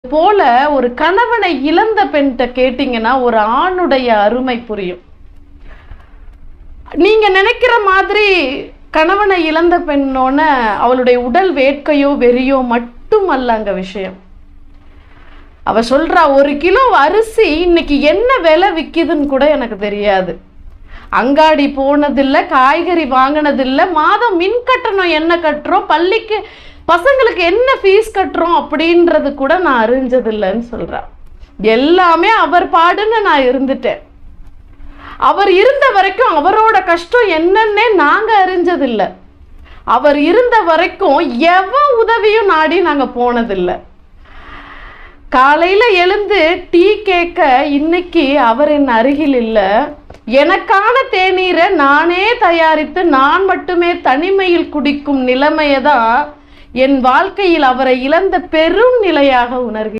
போல ஒரு கணவனை இழந்த பெண்கிட்ட கேட்டீங்கன்னா ஒரு ஆணுடைய அருமை புரியும். நீங்க நினைக்கிற மாதிரி கணவனை இழந்த பெண்ணோன அவளுடைய உடல் வேட்கையோ வெறியோ மட்டும் அல்ல அங்க விஷயம். அவ சொல்றா, 1 கிலோ அரிசி இன்னைக்கு என்ன விலை விற்கிதுன்னு கூட எனக்கு தெரியாது. அங்காடி போனதில்லை, காய்கறி வாங்கினதில்லை, மாதம் மின் கட்டணம் என்ன கட்டுறோம், பள்ளிக்கு பசங்களுக்கு என்ன ஃபீஸ் கட்டுறோம் அப்படின்றது கூட நான் அறிஞ்சதில்லைன்னு சொல்றா. எல்லாமே அவர் பாடுன்னு நான் இருந்துட்டேன். அவர் இருந்த வரைக்கும் அவரோட கஷ்டம் என்னன்னே நாங்க அறிஞ்சதில்லை. அவர் இருந்த வரைக்கும் எவன் உதவியும் நாடி நாங்க போனதில்லை. காலையில எழுந்து டீ கேட்க இன்னைக்கு அவர் என் அருகில் இல்லை. எனக்கான தேநீரை நானே தயாரித்து நான் மட்டுமே தனிமையில் குடிக்கும் நிலைமையை தான் என் வாழ்க்கையில் அவரை இழந்த பெரும் நிலையாக உணர்கிறேன்.